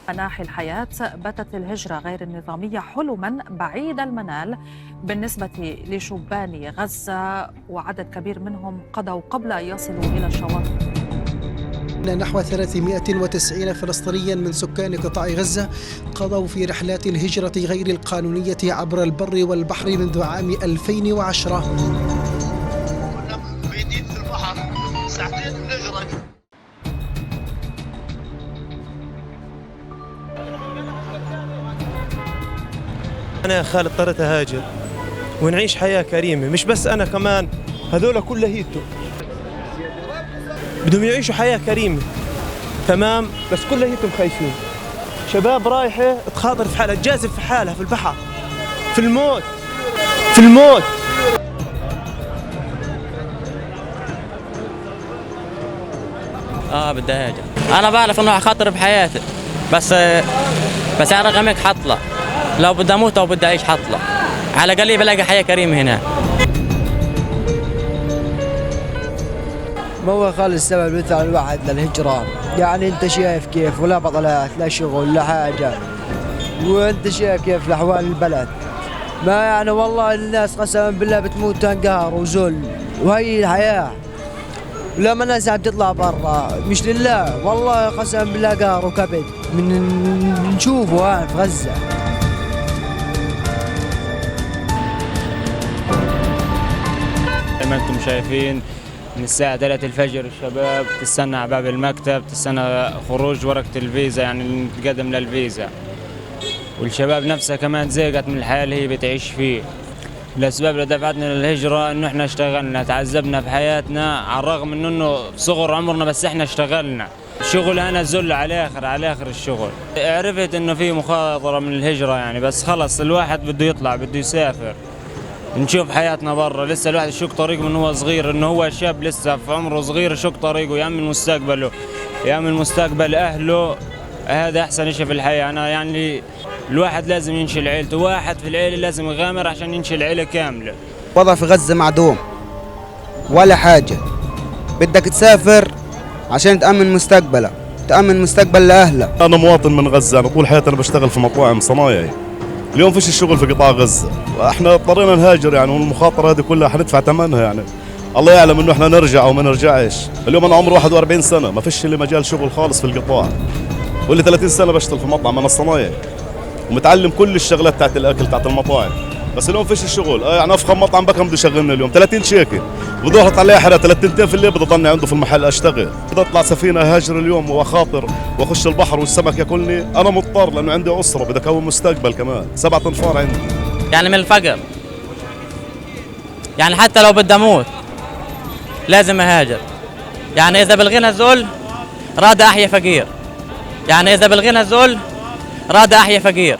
مناحي الحياة باتت الهجرة غير النظامية حلما بعيد المنال بالنسبة لشبان غزة، وعدد كبير منهم قضوا قبل أن يصلوا إلى الشواطئ. نحو 390 فلسطينيا من سكان قطاع غزة قضوا في رحلات الهجرة غير القانونية عبر البر والبحر منذ عام 2010. كنا مبيتين في البحر ساعتين بنغرق. أنا يا خالد اضطريت أهاجر ونعيش حياة كريمة، مش بس أنا، كمان هذول كلهيتهم بدهم يعيشوا حياة كريمة، تمام، بس كلهيتهم خايفين. شباب رايحة تخاطر في حالها، تجازف في حالها في البحر، في الموت، في الموت. بدي اهاجر. انا بعرف انه حخاطر بحياتي، بس على رغم هيك حطلع. لو بدي اموت او بدي اعيش حطلع، على الاقل بلاقي حياه كريمه هنا. ما هو خالص السبب اللي يدفع الواحد للهجرة؟ يعني انت شايف كيف، ولا بطلات لا شغل لا حاجه، وانت شايف كيف الاحوال البلد. ما يعني والله الناس قسما بالله بتموت تنقهر وذل، وهي الحياه. لما الناس عم تطلع برا مش لله، والله قسما بالله قهر وكبد من نشوفه في غزه. زي ما انتم شايفين من الساعة 3 الفجر الشباب تستنى على باب المكتب، تستنى خروج ورقة الفيزا، يعني تقدم للفيزا. والشباب نفسها كمان زهقت من الحياة اللي هي بتعيش فيه. الأسباب اللي دفعتنا للهجرة إنه إحنا اشتغلنا، تعذبنا في حياتنا على الرغم من إنه صغر عمرنا، بس إحنا اشتغلنا. الشغل أنا ذل على آخر الشغل. عرفت إنه في مخاطرة من الهجرة يعني، بس خلص الواحد بده يطلع، بده يسافر، نشوف حياتنا برا. لسه الواحد يشق طريقه من هو صغير، انه هو شاب لسه في عمره صغير، يشق طريقه يأمن مستقبله، يأمن مستقبل اهله. هذا احسن شيء في الحياه. انا يعني الواحد لازم ينشل عيلته، واحد في العيله لازم يغامر عشان ينشل العيله كامله. وضع في غزه معدوم ولا حاجه، بدك تسافر عشان تأمن مستقبلك، تأمن مستقبل لاهلك. انا مواطن من غزه، انا طول حياتي انا بشتغل في مطاعم صنايعي. اليوم فيش الشغل في قطاع غزة، واحنا اضطرينا نهاجر يعني، والمخاطرة هذه كلها حندفع ثمنها يعني. الله يعلم انه احنا نرجع او ما نرجعش. اليوم انا عمري 41 سنة، ما فيش لي مجال شغل خالص في القطاع. واللي 30 سنة بشتغل في مطعم انا الصنايعي، ومتعلم كل الشغلات تاعت الاكل تاعت المطاعم، بس اليوم فيش الشغل. يعني افخم مطعم بكم بده يشغلني اليوم 30 شيكل، بضغط عليه حدا 3 في الليل، بدي ضلني عنده في المحل اشتغل. بدي اطلع سفينة هاجر اليوم واخاطر واخش البحر والسمك ياكلني، انا مضطر لانه عندي اسرة، بدي اكون مستقبل كمان. 7 أنفار عندي. يعني من الفقر، يعني حتى لو بدي اموت لازم اهاجر. يعني اذا بالغنى ذل راد احيا فقير، يعني اذا بالغنى ذل راد احيا فقير.